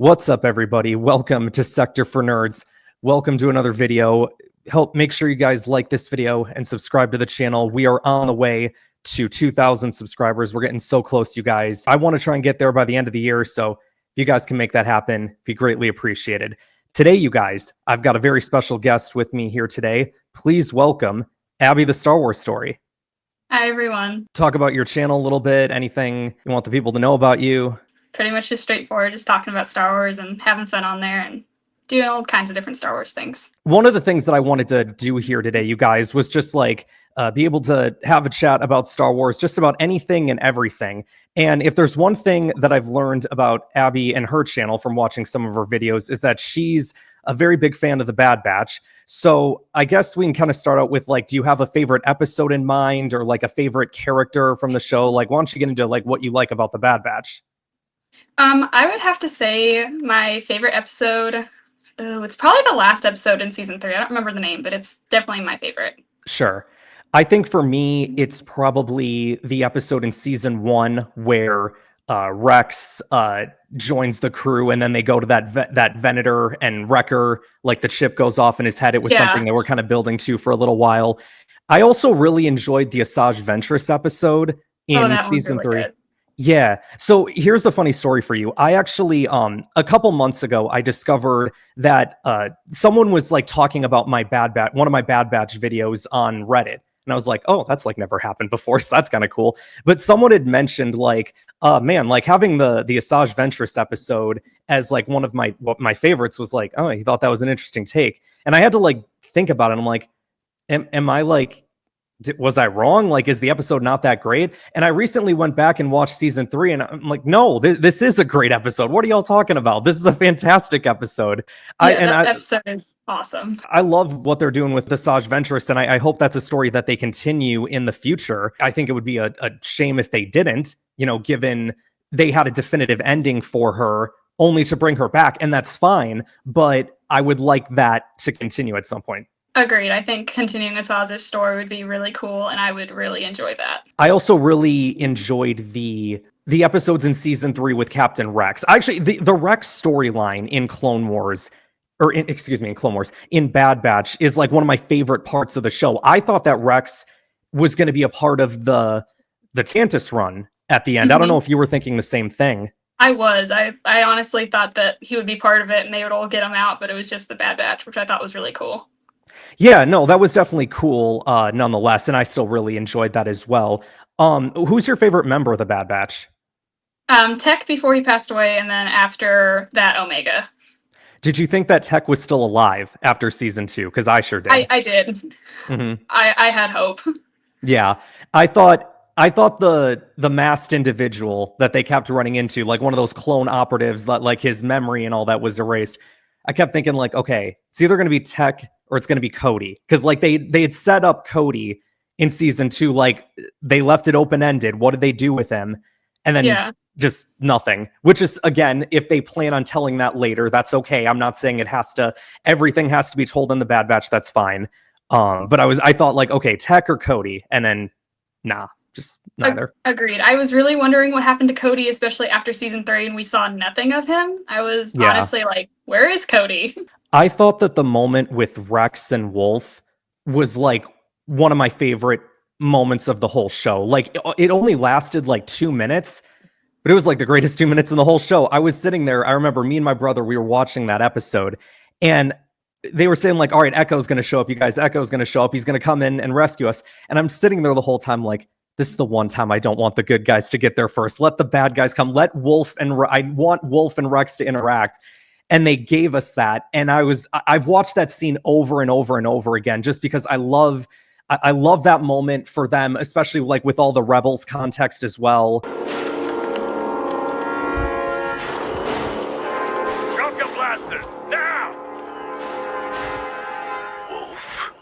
What's up, everybody? Welcome to Sector for Nerds. Welcome to another video. Make sure you guys like this video and subscribe to the channel. We are on the way to 2,000 subscribers. We're getting so close, you guys. I want to try and get there by the end of the year, so if you guys can make that happen, it'd be greatly appreciated. Today, you guys, I've got a very special guest with me here today. Please welcome Abbie the Star Wars Story. Hi, everyone. Talk about your channel a little bit, anything you want the people to know about you. Pretty much just straightforward, just talking about Star Wars and having fun on there and doing all kinds of different Star Wars things. One of the things that I wanted to do here today, you guys, was just like be able to have a chat about Star Wars, just about anything and everything. And if there's one thing that I've learned about Abbie and her channel from watching some of her videos is that she's a very big fan of the Bad Batch. So I guess we can kind of start out with, like, do you have a favorite episode in mind or like a favorite character from the show? Like, why don't you get into like what you like about the Bad Batch? I would have to say my favorite episode, it's probably the last episode in season 3. I don't remember the name, but it's definitely my favorite. Sure. I think for me, it's probably the episode in season 1 where Rex joins the crew, and then they go to that Venator and Wrecker, like the chip goes off in his head. It was something that we're kind of building to for a little while. I also really enjoyed the Asajj Ventress episode in season 3. Good. Yeah. So here's a funny story for you. I actually, a couple months ago, I discovered that someone was like talking about one of my Bad Batch videos on Reddit. And I was like, oh, that's like never happened before. So that's kind of cool. But someone had mentioned like, man, like having the Asajj Ventress episode as like one of my favorites was like, oh, he thought that was an interesting take. And I had to like think about it. I'm like, am I like, was I wrong? Like, is the episode not that great? And I recently went back and watched season 3, and I'm like, no, this is a great episode. What are y'all talking about? This is a fantastic episode. That episode is awesome. I love what they're doing with the Asajj Ventress, and I hope that's a story that they continue in the future. I think it would be a shame if they didn't, given they had a definitive ending for her, only to bring her back, and that's fine. But I would like that to continue at some point. Agreed. I think continuing Asajj's story would be really cool, and I would really enjoy that. I also really enjoyed the episodes in season 3 with Captain Rex. Actually, the Rex storyline in Clone Wars, in Bad Batch is like one of my favorite parts of the show. I thought that Rex was going to be a part of the Tantus run at the end. Mm-hmm. I don't know if you were thinking the same thing. I was. I honestly thought that he would be part of it and they would all get him out, but it was just the Bad Batch, which I thought was really cool. Yeah, no, that was definitely cool nonetheless, and I still really enjoyed that as well. Who's your favorite member of the Bad Batch? Tech before he passed away, and then after that, Omega. Did you think that Tech was still alive after season 2? Because I sure did. I did. Mm-hmm. I had hope. Yeah, I thought the masked individual that they kept running into, like one of those clone operatives, that like his memory and all that was erased. I kept thinking like, okay, it's either going to be Tech or it's going to be Cody. Because like they had set up Cody in season 2, like they left it open-ended. What did they do with him? And then just nothing. Which is, again, if they plan on telling that later, that's okay. I'm not saying everything has to be told in the Bad Batch. That's fine. But I thought like, okay, Tech or Cody, and then nah. Just neither. Agreed. I was really wondering what happened to Cody, especially after season 3, and we saw nothing of him. I was honestly like, where is Cody? I thought that the moment with Rex and Wolf was like one of my favorite moments of the whole show. Like it only lasted like 2 minutes, but it was like the greatest 2 minutes in the whole show. I was sitting there. I remember me and my brother, we were watching that episode, and they were saying like, all right, Echo's going to show up, you guys. Echo's going to show up. He's going to come in and rescue us. And I'm sitting there the whole time like, this is the one time I don't want the good guys to get there first. Let the bad guys come. Let I want Wolf and Rex to interact. And they gave us that. And I've watched that scene over and over and over again, just because I love that moment for them, especially like with all the Rebels context as well. Drop your blasters now! Wolf.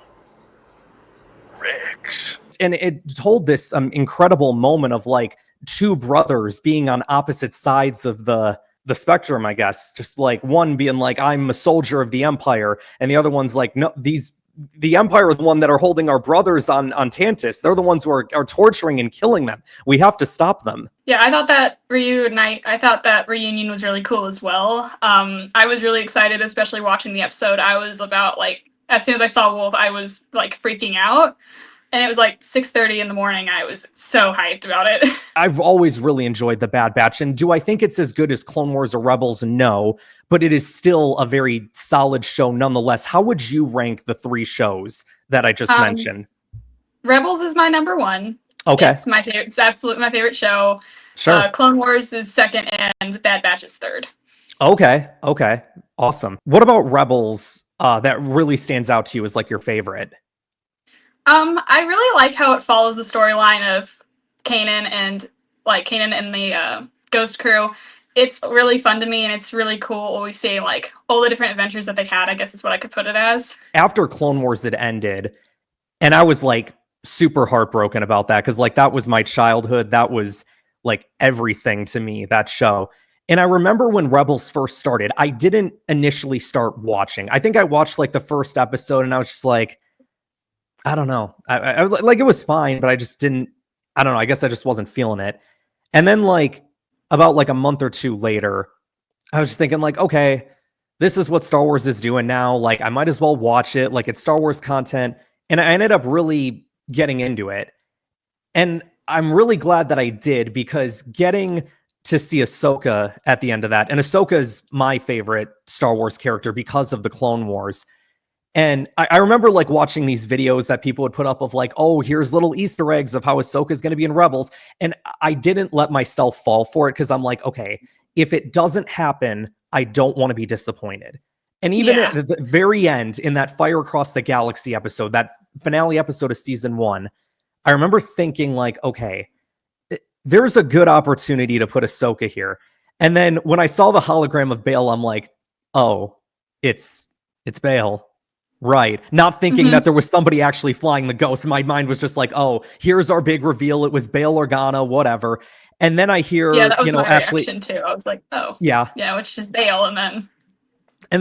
Rex. And it told this incredible moment of like two brothers being on opposite sides of the spectrum, I guess. Just like one being like, I'm a soldier of the Empire, and the other one's like, no, these the Empire is the one that are holding our brothers on Tantus. They're the ones who are torturing and killing them. We have to stop them. Yeah, I thought that reunion was really cool as well. I was really excited, especially watching the episode. I was about like, as soon as I saw Wolf, I was like freaking out. And it was like 6:30 in the morning. I was so hyped about it. I've always really enjoyed The Bad Batch. And do I think it's as good as Clone Wars or Rebels? No. But it is still a very solid show nonetheless. How would you rank the 3 shows that I just mentioned? Rebels is my number 1. Okay. It's my favorite. It's absolutely my favorite show. Sure. Clone Wars is 2nd, and Bad Batch is 3rd. Okay. Awesome. What about Rebels that really stands out to you as like your favorite? I really like how it follows the storyline of Kanan and the Ghost Crew. It's really fun to me, and it's really cool always seeing like all the different adventures that they had, I guess is what I could put it as. After Clone Wars had ended, and I was like super heartbroken about that because like that was my childhood. That was like everything to me, that show. And I remember when Rebels first started, I didn't initially start watching. I think I watched like the first episode and I was just like, I don't know. I like, it was fine, but I just didn't, I don't know. I guess I just wasn't feeling it. And then like about like a month or 2 later, I was just thinking like, okay, this is what Star Wars is doing now. Like I might as well watch it. Like it's Star Wars content. And I ended up really getting into it. And I'm really glad that I did, because getting to see Ahsoka at the end of that, and Ahsoka is my favorite Star Wars character because of the Clone Wars. And I remember like watching these videos that people would put up of like, oh, here's little Easter eggs of how Ahsoka is going to be in Rebels. And I didn't let myself fall for it because I'm like, okay, if it doesn't happen, I don't want to be disappointed. And even at the very end, in that Fire Across the Galaxy episode, that finale episode of season 1, I remember thinking like, okay, there's a good opportunity to put Ahsoka here. And then when I saw the hologram of Bail, I'm like, oh, it's Bail. Right. Not thinking that there was somebody actually flying the ghost. My mind was just like, oh, here's our big reveal. It was Bail Organa, whatever. And then I hear, that was my Ashley reaction too. I was like, oh, yeah, it's just Bail. And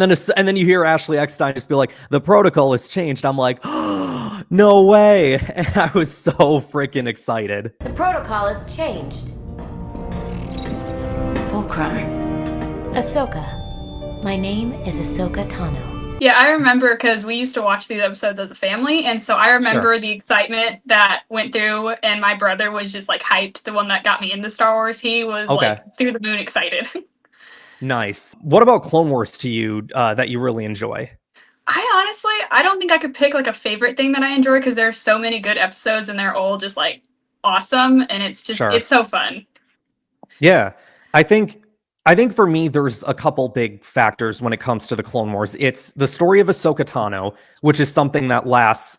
then you hear Ashley Eckstein just be like, the protocol has changed. I'm like, oh, no way. And I was so freaking excited. The protocol has changed. Fulcrum. Ahsoka. My name is Ahsoka Tano. yeah, I remember because we used to watch these episodes as a family, and so I remember the excitement that went through, and my brother was just like hyped, the one that got me into Star Wars. He was like through the moon excited. Nice. What about Clone Wars to you that you really enjoy? I don't think I could pick like a favorite thing that I enjoy, because there are so many good episodes and they're all just like awesome, and it's just it's so fun. Yeah. I think for me, there's a couple big factors when it comes to the Clone Wars. It's the story of Ahsoka Tano, which is something that lasts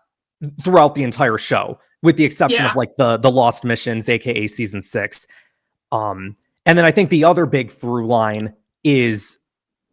throughout the entire show, with the exception of like the Lost Missions, aka season 6. And then I think the other big through line is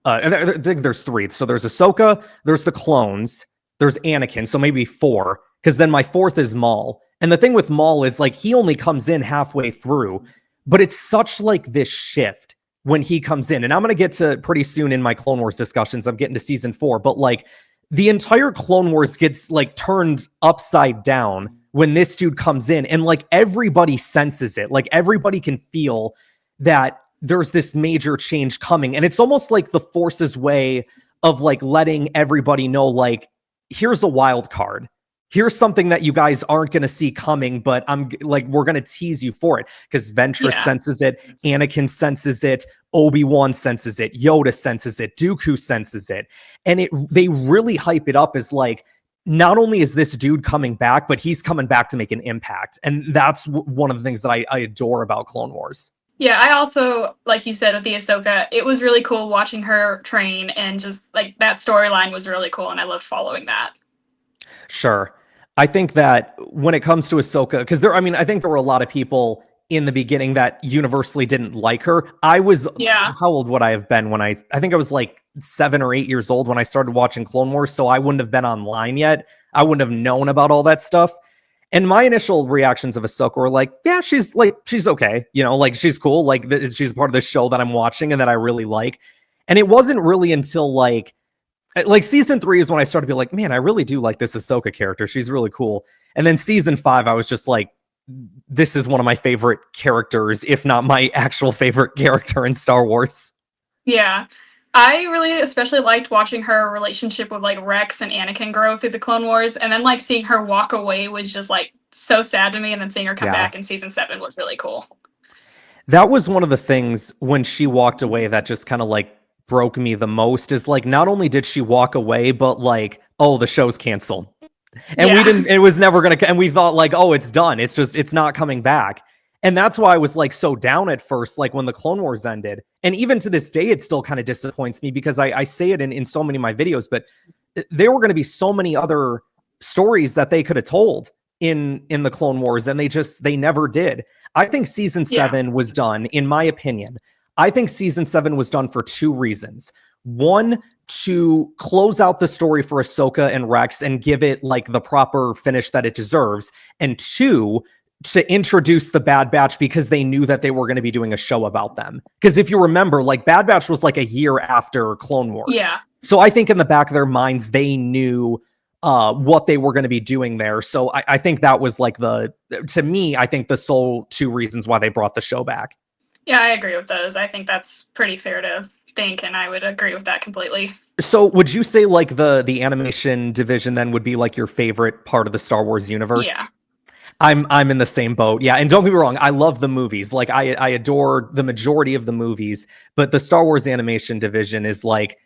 I think there's 3. So there's Ahsoka, there's the clones, there's Anakin, so maybe 4, because then my 4th is Maul. And the thing with Maul is like he only comes in halfway through, but it's such like this shift when he comes in. And I'm going to get to pretty soon in my Clone Wars discussions, I'm getting to season 4, but like the entire Clone Wars gets like turned upside down when this dude comes in, and like everybody senses it. Like everybody can feel that there's this major change coming. And it's almost like the Force's way of like letting everybody know, like, here's a wild card. Here's something that you guys aren't going to see coming, but I'm like, we're going to tease you for it, because Ventress senses it, Anakin senses it, Obi-Wan senses it, Yoda senses it, Dooku senses it. And they really hype it up as like, not only is this dude coming back, but he's coming back to make an impact. And that's one of the things that I adore about Clone Wars. Yeah, I also, like you said, with the Ahsoka, it was really cool watching her train, and just like that storyline was really cool, and I loved following that. Sure. I think that when it comes to Ahsoka, because I think there were a lot of people in the beginning that universally didn't like her. I was, how old would I have been when I think I was like 7 or 8 years old when I started watching Clone Wars, so I wouldn't have been online yet. I wouldn't have known about all that stuff. And my initial reactions of Ahsoka were like, yeah, she's okay. Like she's cool. Like she's part of the show that I'm watching and that I really like. And it wasn't really until like Like season 3 is when I started to be like, man, I really do like this Ahsoka character. She's really cool. And then season 5, I was just like, this is one of my favorite characters, if not my actual favorite character in Star Wars. Yeah. I really especially liked watching her relationship with like Rex and Anakin grow through the Clone Wars, and then like seeing her walk away was just like so sad to me, and then seeing her come back in season 7 was really cool. That was one of the things when she walked away that just kind of like broke me the most, is like, not only did she walk away, but like, oh, the show's canceled. And we didn't, it was never going to, and we thought like, oh, it's done. It's not coming back. And that's why I was like so down at first, like when the Clone Wars ended. And even to this day, it still kind of disappoints me, because I say it in so many of my videos, but there were going to be so many other stories that they could have told in the Clone Wars, and they never did. I think season 7 was done, in my opinion. I think season 7 was done for 2 reasons. One, to close out the story for Ahsoka and Rex and give it like the proper finish that it deserves. And 2, to introduce the Bad Batch, because they knew that they were going to be doing a show about them. Because if you remember, like Bad Batch was like a year after Clone Wars. Yeah. So I think in the back of their minds, they knew what they were going to be doing there. So I think that was like to me, I think the sole 2 reasons why they brought the show back. Yeah, I agree with those. I think that's pretty fair to think, and I would agree with that completely. So would you say like the animation division then would be like your favorite part of the Star Wars universe? Yeah. I'm in the same boat. Yeah. And don't get me wrong, I love the movies. Like I adore the majority of the movies, but the Star Wars animation division is like,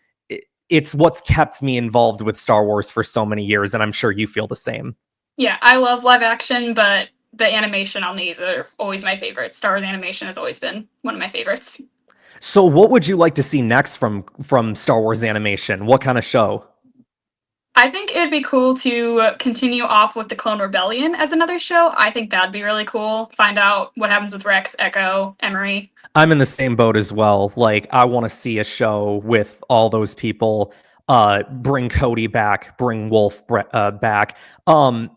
it's what's kept me involved with Star Wars for so many years. And I'm sure you feel the same. Yeah, I love live action, but the animation on these are always my favorite. Star Wars animation has always been one of my favorites. So what would you like to see next from Star Wars animation? What kind of show? I think it'd be cool to continue off with the Clone Rebellion as another show. I think that'd be really cool. Find out what happens with Rex, Echo, Emery. I'm in the same boat as well. Like, I want to see a show with all those people. Bring Cody back, bring Wolf back.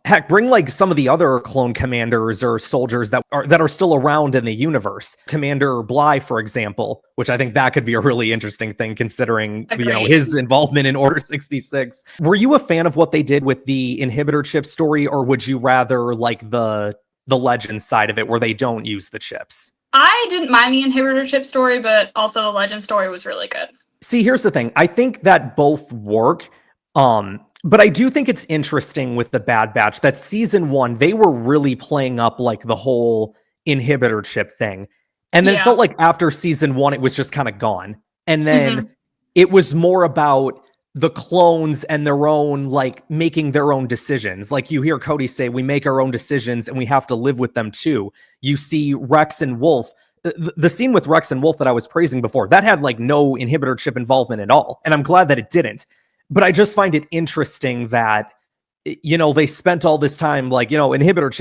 Heck, bring like some of the other clone commanders or soldiers that are still around in the universe. Commander Bly, for example, which I think that could be a really interesting thing, considering his involvement in Order 66. Were you a fan of what they did with the inhibitor chip story, or would you rather like the Legends side of it, where they don't use the chips? I didn't mind the inhibitor chip story, but also the Legend story was really good. See, here's the thing. I think that both work. But I do think it's interesting with the Bad Batch that season 1, they were really playing up like the whole inhibitor chip thing. And then it felt like after season 1, it was just kind of gone. And then it was more about the clones and their own, like making their own decisions. Like you hear Cody say, we make our own decisions and we have to live with them too. You see Rex and Wolf. The scene with Rex and Wolf that I was praising before, that had like no inhibitor chip involvement at all. And I'm glad that it didn't. But I just find it interesting that, they spent all this time like, inhibitor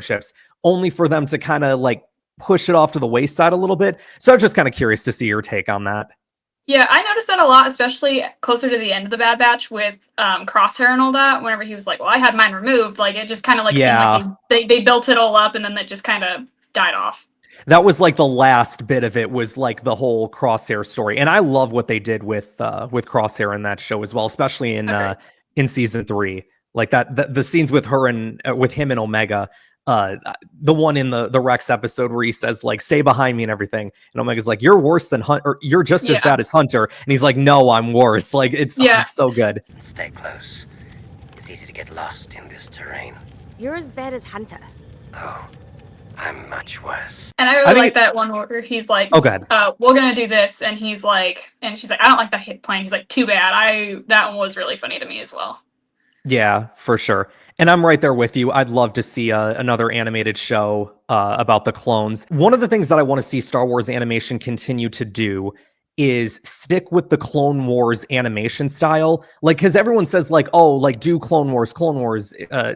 chips, only for them to kind of like push it off to the wayside a little bit. So I'm just kind of curious to see your take on that. Yeah, I noticed that a lot, especially closer to the end of the Bad Batch with Crosshair and all that. Whenever he was like, well, I had mine removed. Like, it just kind of like seemed like they built it all up and then that just kind of died off. That was like the last bit of it, was like the whole Crosshair story. And I love what they did with Crosshair in that show as well, especially in season 3. Like the scenes with her and with him and Omega, the one in the Rex episode where he says like, stay behind me and everything. And Omega's like, you're worse than Hunter, or you're just as bad as Hunter. And he's like, no, I'm worse. Like it's so good. Stay close. It's easy to get lost in this terrain. You're as bad as Hunter. Oh. I'm much worse. And I really like that one where he's like, oh, God. We're going to do this. And she's like, I don't like that hit plane. He's like, too bad. That one was really funny to me as well. Yeah, for sure. And I'm right there with you. I'd love to see another animated show about the clones. One of the things that I want to see Star Wars animation continue to do is stick with the Clone Wars animation style. Like, because everyone says like, oh, like do Clone Wars,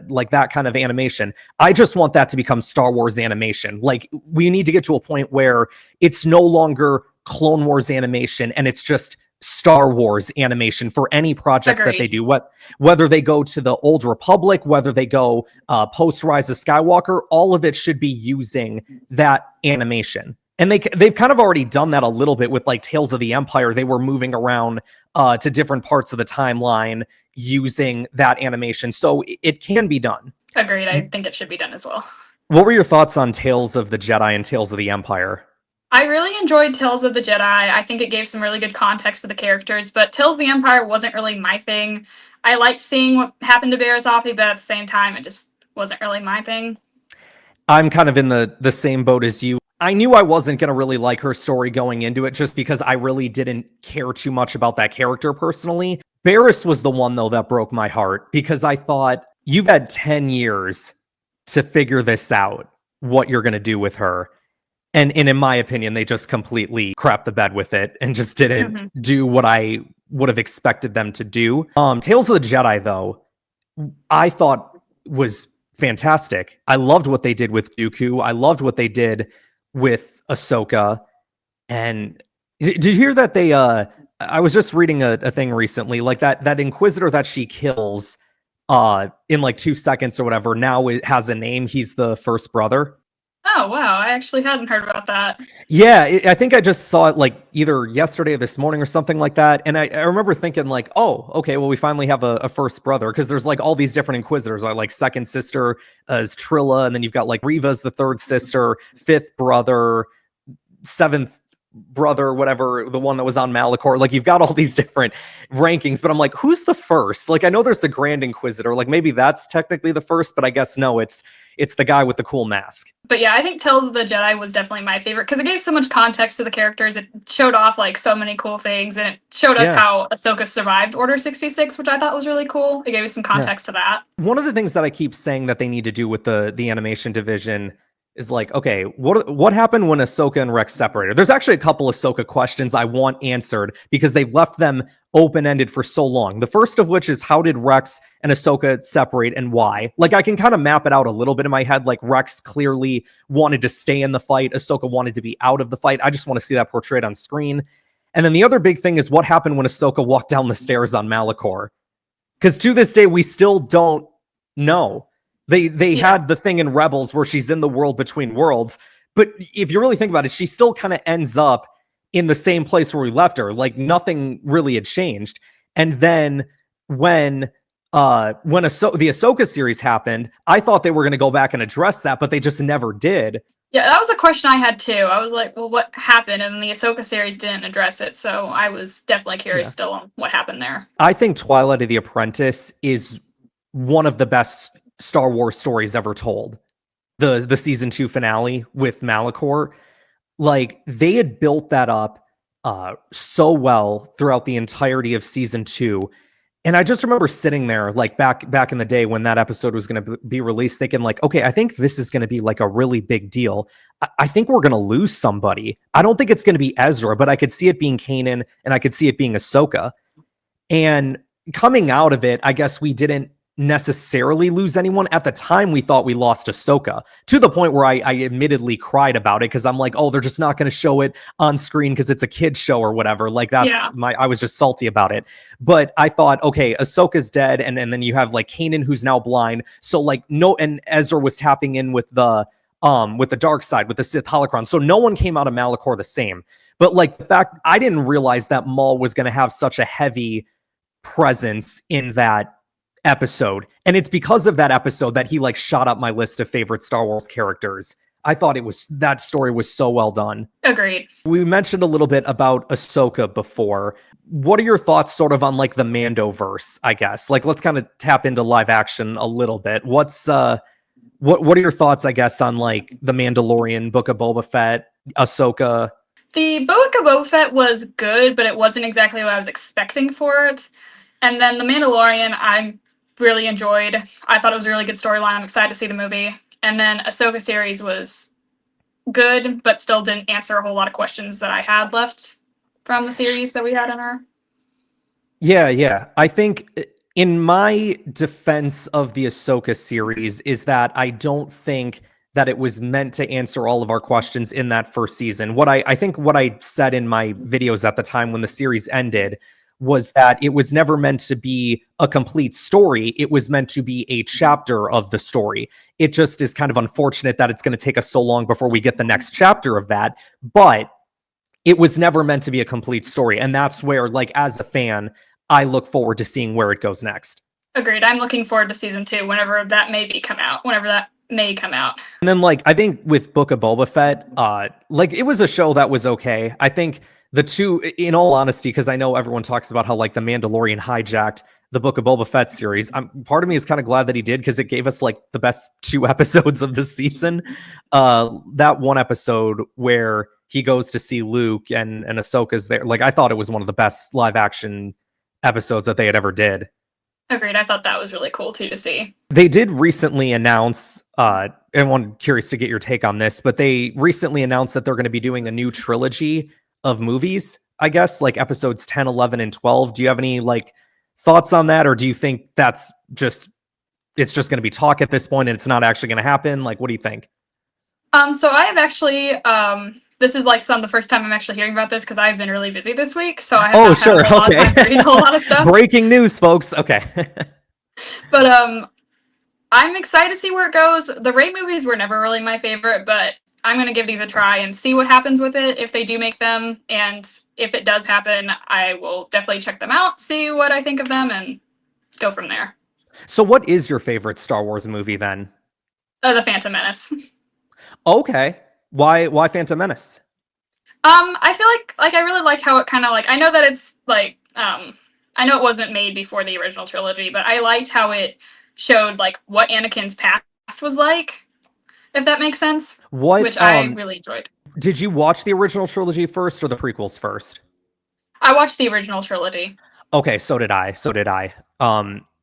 like that kind of animation. I just want that to become Star Wars animation. Like, we need to get to a point where it's no longer Clone Wars animation and it's just Star Wars animation for any projects that they do. Whether they go to the Old Republic, whether they go post Rise of Skywalker, all of it should be using that animation. And they've kind of already done that a little bit with like Tales of the Empire. They were moving around to different parts of the timeline using that animation. So it can be done. Agreed. I think it should be done as well. What were your thoughts on Tales of the Jedi and Tales of the Empire? I really enjoyed Tales of the Jedi. I think it gave some really good context to the characters, but Tales of the Empire wasn't really my thing. I liked seeing what happened to Barriss Offee, but at the same time, it just wasn't really my thing. I'm kind of in the same boat as you. I knew I wasn't going to really like her story going into it just because I really didn't care too much about that character personally. Barriss was the one, though, that broke my heart because I thought, you've had 10 years to figure this out, what you're going to do with her. And in my opinion, they just completely crapped the bed with it and just didn't do what I would have expected them to do. Tales of the Jedi, though, I thought was fantastic. I loved what they did with Dooku. I loved what they did with Ahsoka. And did you hear that they I was just reading a thing recently, like that Inquisitor that she kills in like 2 seconds or whatever, now it has a name. He's the first brother. Oh, wow. I actually hadn't heard about that. Yeah, I think I just saw it like either yesterday or this morning or something like that. And I remember thinking like, oh, okay, well, we finally have a first brother, because there's like all these different Inquisitors. Like second sister is Trilla, and then you've got like Reva's the third sister, fifth brother, seventh brother, whatever, the one that was on Malachor. Like you've got all these different rankings, but I'm like, who's the first? Like I know there's the Grand Inquisitor, like maybe that's technically the first, but I guess no, it's the guy with the cool mask. But yeah, I think Tales of the Jedi was definitely my favorite because it gave so much context to the characters. It showed off like so many cool things, and it showed us how Ahsoka survived Order 66, which I thought was really cool. It gave us some context to that. One of the things that I keep saying that they need to do with the animation division is like, okay, what happened when Ahsoka and Rex separated? There's actually a couple Ahsoka questions I want answered because they've left them open-ended for so long. The first of which is, how did Rex and Ahsoka separate and why? Like I can kind of map it out a little bit in my head. Like Rex clearly wanted to stay in the fight. Ahsoka wanted to be out of the fight. I just want to see that portrayed on screen. And then the other big thing is what happened when Ahsoka walked down the stairs on Malachor. Because to this day, we still don't know. They had the thing in Rebels where she's in the world between worlds. But if you really think about it, she still kind of ends up in the same place where we left her. Like nothing really had changed. And then when the Ahsoka series happened, I thought they were going to go back and address that, but they just never did. Yeah, that was a question I had too. I was like, well, what happened? And the Ahsoka series didn't address it, so I was definitely curious still on what happened there. I think Twilight of the Apprentice is one of the best Star Wars stories ever told. The season 2 finale with Malachor, like they had built that up so well throughout the entirety of season 2. And I just remember sitting there like back in the day when that episode was going to be released, thinking like, okay, I think this is going to be like a really big deal. I think we're going to lose somebody. I don't think it's going to be Ezra, but I could see it being Kanan and I could see it being Ahsoka. And coming out of it, I guess we didn't necessarily lose anyone. At the time, we thought we lost Ahsoka, to the point where I admittedly cried about it, because I'm like, oh, they're just not going to show it on screen because it's a kid's show or whatever. Like I was just salty about it. But I thought, okay, Ahsoka's dead, and then you have like Kanan, who's now blind. So like and Ezra was tapping in with the dark side, with the Sith holocron. So no one came out of Malachor the same. But like the fact, I didn't realize that Maul was going to have such a heavy presence in that episode, and it's because of that episode that he like shot up my list of favorite Star Wars characters. I thought that story was so well done. Agreed. We mentioned a little bit about Ahsoka before. What are your thoughts sort of on like the Mandoverse, I guess? Like let's kind of tap into live action a little bit. What's what are your thoughts, I guess, on like the Mandalorian, Book of Boba Fett, Ahsoka? The Book of Boba Fett was good, but it wasn't exactly what I was expecting for it. And then the Mandalorian, I really enjoyed. I thought it was a really good storyline. I'm excited to see the movie. And then Ahsoka series was good, but still didn't answer a whole lot of questions that I had left from the series that we had in her. Yeah. I think in my defense of the Ahsoka series is that I don't think that it was meant to answer all of our questions in that first season. I think what I said in my videos at the time when the series ended was that it was never meant to be a complete story. It was meant to be a chapter of the story. It just is kind of unfortunate that it's going to take us so long before we get the next chapter of that. But it was never meant to be a complete story. And that's where, like, as a fan, I look forward to seeing where it goes next. Agreed. I'm looking forward to season 2 whenever that may come out. And then, like, I think with Book of Boba Fett, like, it was a show that was okay. I think the two, in all honesty, because I know everyone talks about how, like, The Mandalorian hijacked the Book of Boba Fett series. Part of me is kind of glad that he did, because it gave us, like, the best 2 episodes of the season. That one episode where he goes to see Luke and Ahsoka's there, like, I thought it was one of the best live action episodes that they had ever did. Agreed. I thought that was really cool too to see. They did recently announce, and I'm curious to get your take on this, but they recently announced that they're going to be doing a new trilogy of movies, I guess, like episodes 10, 11, and 12. Do you have any, like, thoughts on that? Or do you think it's just going to be talk at this point and it's not actually going to happen? Like, what do you think? So I have actually, this is like the first time I'm actually hearing about this, because I've been really busy this week, so I have not had a whole lot of time to read a whole lot of stuff. Breaking news, folks. Okay. But I'm excited to see where it goes. The Rey movies were never really my favorite, but I'm going to give these a try and see what happens with it if they do make them. And if it does happen, I will definitely check them out, see what I think of them, and go from there. So what is your favorite Star Wars movie then? The Phantom Menace. Okay. Why Phantom Menace? I feel like I really like how it kind of, like, I know that it's like, I know it wasn't made before the original trilogy, but I liked how it showed, like, what Anakin's past was like, if that makes sense. Which I really enjoyed. Did you watch the original trilogy first or the prequels first? I watched the original trilogy. Okay, so did I.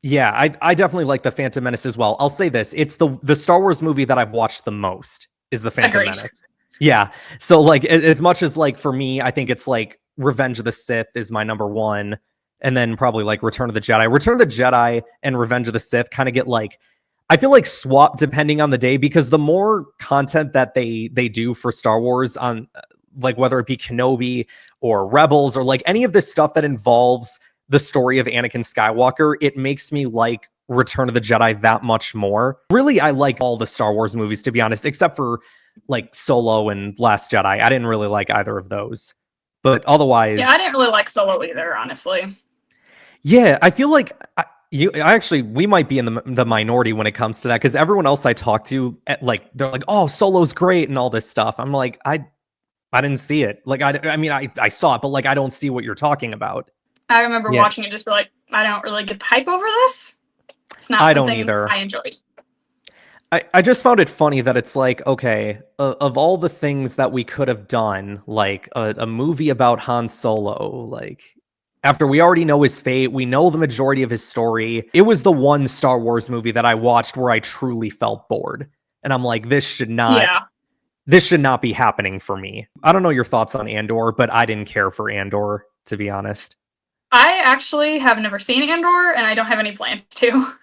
Yeah, I definitely like the Phantom Menace as well. I'll say this: it's the Star Wars movie that I've watched the most is the Phantom Menace. Yeah. So, like, as much as, like, for me, I think it's like Revenge of the Sith is my number one, and then probably like Return of the Jedi. Return of the Jedi and Revenge of the Sith kind of get, like, I feel like swap depending on the day, because the more content that they do for Star Wars on, like, whether it be Kenobi or Rebels or, like, any of this stuff that involves the story of Anakin Skywalker, it makes me like Return of the Jedi that much more. Really, I like all the Star Wars movies, to be honest, except for, like, Solo and Last Jedi. I didn't really like either of those. But otherwise... Yeah, I didn't really like Solo either, honestly. Yeah, I feel like we might be in the minority when it comes to that, because everyone else I talk to, like, they're like, oh, Solo's great and all this stuff. I'm like, I didn't see it. Like, I mean, I saw it, but, like, I don't see what you're talking about. I remember watching it, just be like, I don't really get the hype over this. It's not something don't either. I enjoyed. I just found it funny that it's like, okay, of all the things that we could have done, like a movie about Han Solo, like, after we already know his fate, we know the majority of his story, it was the one Star Wars movie that I watched where I truly felt bored. And I'm like, this should not be happening for me. I don't know your thoughts on Andor, but I didn't care for Andor, to be honest. I actually have never seen Andor, and I don't have any plans to.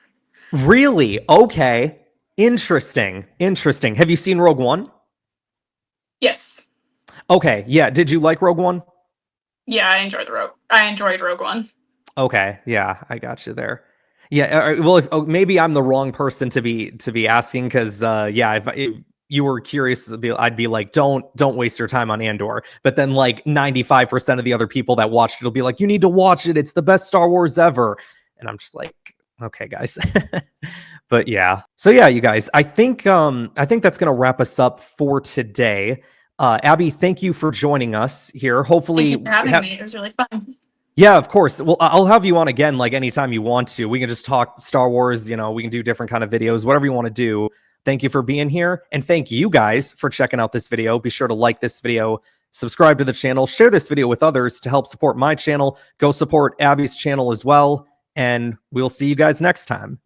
Really? Okay. Interesting. Have you seen Rogue One? Yes. Okay. Yeah. Did you like Rogue One? Yeah, I enjoyed Rogue One. Okay. Yeah, I got you there. Yeah. Well, maybe I'm the wrong person to be asking, because if you were curious, I'd be like, don't waste your time on Andor. But then, like, 95% of the other people that watched it will be like, you need to watch it. It's the best Star Wars ever. And I'm just like, okay, guys. But yeah. So yeah, you guys, I think that's going to wrap us up for today. Abbie, thank you for joining us here. Hopefully, thank you for having me. It was really fun. Yeah, of course. Well, I'll have you on again, like, anytime you want to. We can just talk Star Wars, we can do different kind of videos, whatever you want to do. Thank you for being here. And thank you guys for checking out this video. Be sure to like this video, subscribe to the channel, share this video with others to help support my channel. Go support Abbie's channel as well. And we'll see you guys next time.